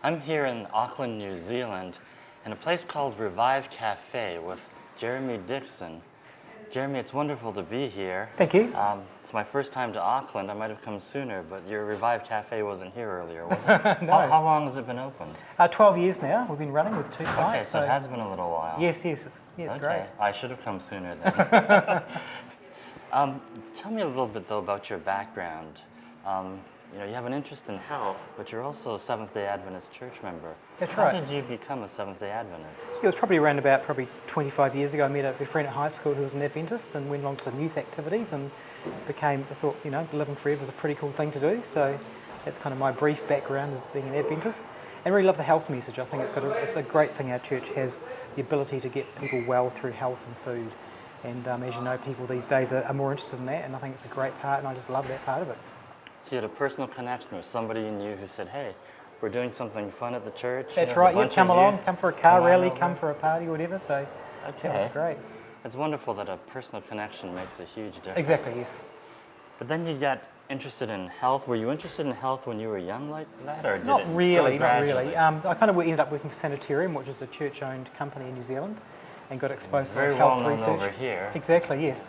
I'm here in Auckland, New Zealand, in a place called Revive Cafe with Jeremy Dixon. Jeremy, it's wonderful to be here. Thank you. It's my first time to Auckland. I might have come sooner, but your Revive Cafe wasn't here earlier, was it? No. How long has it been open? 12 years now. We've been running with 2 sites. Okay, so it has been a little while. Yes, okay. Great. I should have come sooner then. Tell me a little bit, though, about your background. You have an interest in health, but you're also a Seventh-day Adventist church member. That's How right. did you become a Seventh-day Adventist? It was probably around about 25 years ago. I met a friend at high school who was an Adventist and went along to some youth activities and I thought, living forever was a pretty cool thing to do. So that's kind of my brief background as being an Adventist. And really love the health message. I think it's a great thing our church has, the ability to get people well through health and food. And as you know, people these days are more interested in that, and I think it's a great part, and I just love that part of it. So you had a personal connection with somebody you knew who said, hey, we're doing something fun at the church. That's right, yeah, come along, come for a car rally, come for a party, whatever, so okay. That was great. It's wonderful that a personal connection makes a huge difference. Exactly, yes. But then you got interested in health. Were you interested in health when you were young like that, or did Not it really, go not really. gradually? I kind of ended up working for Sanitarium, which is a church-owned company in New Zealand, and got exposed to a lot of health research. Very well known over here. Exactly, yes.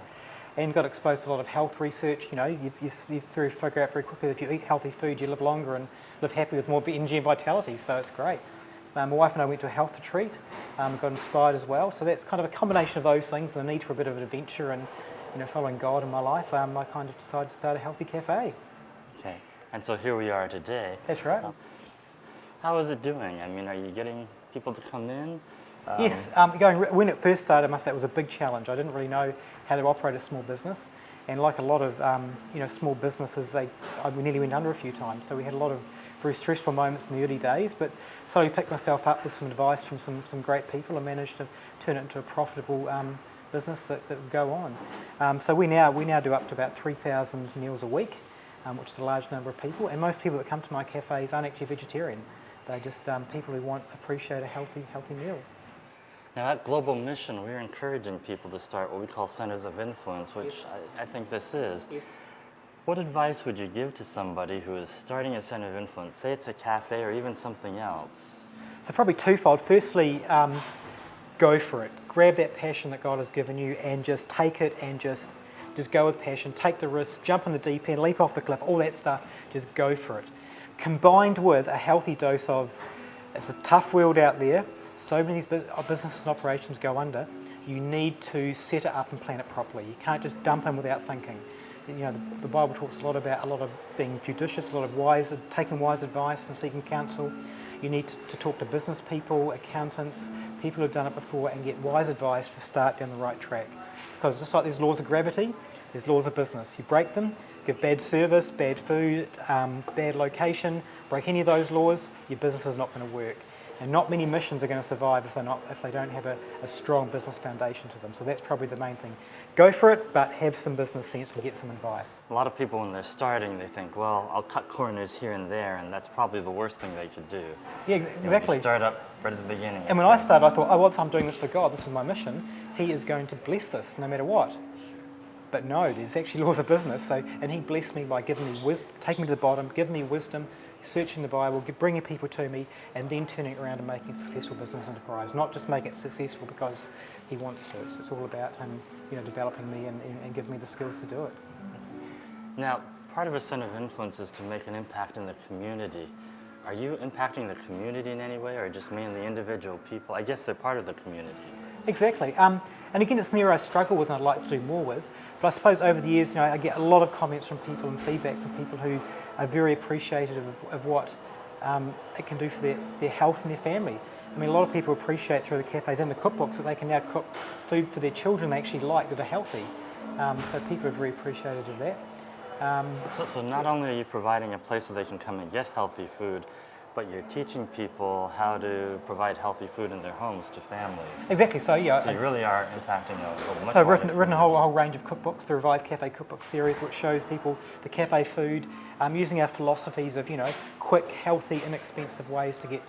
And got exposed to a lot of health research. You figure out very quickly that if you eat healthy food, you live longer and live happy with more energy and vitality, so it's great. My wife and I went to a health retreat, got inspired as well, so that's kind of a combination of those things, the need for a bit of an adventure and following God in my life. I kind of decided to start a healthy cafe. Okay, and so here we are today. That's right. How is it doing? I mean, are you getting people to come in? Yes, when it first started, I must say it was a big challenge. I didn't really know how to operate a small business, and like a lot of small businesses, we nearly went under a few times. So we had a lot of very stressful moments in the early days, but slowly picked myself up with some advice from some great people and managed to turn it into a profitable business that would go on. So we now do up to about 3,000 meals a week, which is a large number of people, and most people that come to my cafes aren't actually vegetarian. They're just people who appreciate a healthy meal. Now at Global Mission, we're encouraging people to start what we call centers of influence, which yes. I think this is. Yes. What advice would you give to somebody who is starting a center of influence? Say it's a cafe or even something else. So probably twofold. Firstly, go for it. Grab that passion that God has given you and just take it and just go with passion. Take the risk, jump in the deep end, leap off the cliff, all that stuff. Just go for it. Combined with a healthy dose of, it's a tough world out there. So many businesses and operations go under. You need to set it up and plan it properly. You can't just dump in without thinking. The Bible talks a lot of being judicious, a lot of taking wise advice and seeking counsel. You need to talk to business people, accountants, people who've done it before, and get wise advice to start down the right track. Because just like there's laws of gravity, there's laws of business. You break them, give bad service, bad food, bad location, break any of those laws, your business is not going to work. And not many missions are going to survive if they don't have a strong business foundation to them. So that's probably the main thing. Go for it, but have some business sense and get some advice. A lot of people, when they're starting, they think, well, I'll cut corners here and there, and that's probably the worst thing they could do. Yeah, exactly. You start up right at the beginning. And when I started, I thought, well, if I'm doing this for God, this is my mission, He is going to bless this no matter what. But no, there's actually laws of business. And He blessed me by giving me wisdom, taking me to the bottom, giving me wisdom, searching the Bible, bringing people to me, and then turning it around and making a successful business enterprise. Not just make it successful because He wants to. It's all about Him, developing me and giving me the skills to do it. Now, part of a center of influence is to make an impact in the community. Are you impacting the community in any way, or just mainly individual people? I guess they're part of the community. Exactly. And again, it's an area I struggle with and I'd like to do more with. But I suppose over the years, I get a lot of comments from people and feedback from people who are very appreciative of what it can do for their health and their family. I mean, a lot of people appreciate through the cafes and the cookbooks that they can now cook food for their children they actually like that are healthy. So people are very appreciative of that. So not only are you providing a place where they can come and get healthy food, but you're teaching people how to provide healthy food in their homes to families. Exactly. So yeah. So you really are impacting a much. So I've written a whole range of cookbooks, the Revive Cafe Cookbook series, which shows people the cafe food, using our philosophies of quick, healthy, inexpensive ways to get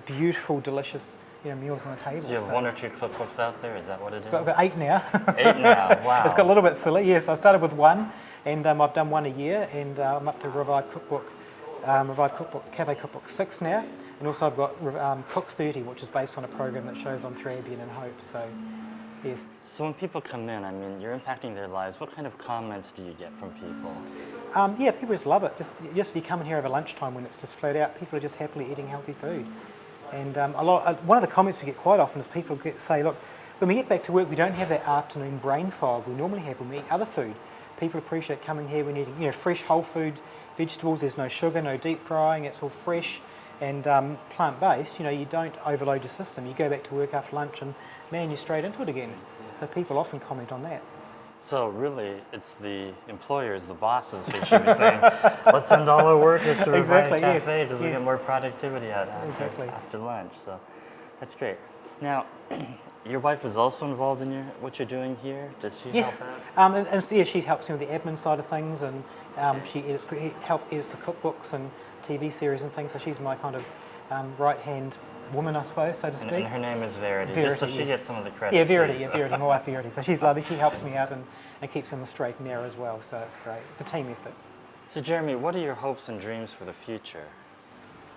beautiful, delicious meals on the table. So you have 1 or 2 cookbooks out there. Is that what it is? I've got 8 now. 8 now. Wow. It's got a little bit silly. Yes, I started with 1, and I've done 1 a year, and I'm up to Revive Cookbook Revive Cookbook, Cafe Cookbook 6 now, and also I've got Cook 30, which is based on a program that shows on 3ABN and Hope. So, yes. So when people come in, I mean, you're impacting their lives. What kind of comments do you get from people? Yeah, people just love it. Just you come in here over lunchtime when it's just flat out. People are just happily eating healthy food. And one of the comments we get quite often is people say, look, when we get back to work, we don't have that afternoon brain fog we normally have when we eat other food. People appreciate coming here when eating fresh whole food vegetables. There's no sugar, no deep frying. It's all fresh and plant-based. You don't overload your system. You go back to work after lunch and, man, you're straight into it again. So people often comment on that. So really, it's the employers, the bosses who should be saying, let's send all our workers to Revive Cafe because we get more productivity out after lunch. So that's great. Now, your wife is also involved in what you're doing here? Does she help out? She helps me with the admin side of things, and she helps edit the cookbooks and TV series and things. So she's my kind of right-hand woman, I suppose, so to speak. And her name is Verity, just so she gets some of the credit. Yeah, Verity, my wife Verity. So she's lovely. She helps me out and keeps me on the straight and narrow as well. So it's great. It's a team effort. So Jeremy, what are your hopes and dreams for the future?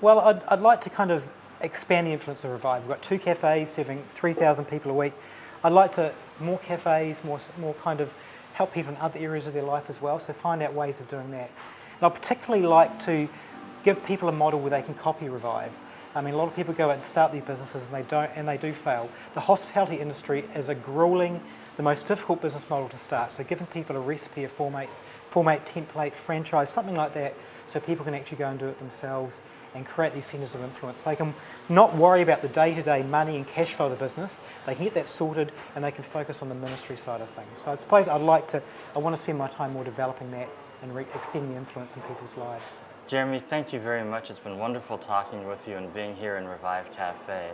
Well, I'd like to kind of expand the influence of Revive. We've got 2 cafes serving 3,000 people a week. I'd like to more cafes, more kind of help people in other areas of their life as well. So find out ways of doing that. And I'd particularly like to give people a model where they can copy Revive. I mean, a lot of people go out and start their businesses and they do fail. The hospitality industry is a grueling, the most difficult business model to start. So giving people a recipe, a format, template, franchise, something like that, so people can actually go and do it themselves and create these centres of influence. They can not worry about the day-to-day money and cash flow of the business. They can get that sorted and they can focus on the ministry side of things. So I suppose I want to spend my time more developing that and extending the influence in people's lives. Jeremy, thank you very much. It's been wonderful talking with you and being here in Revive Cafe.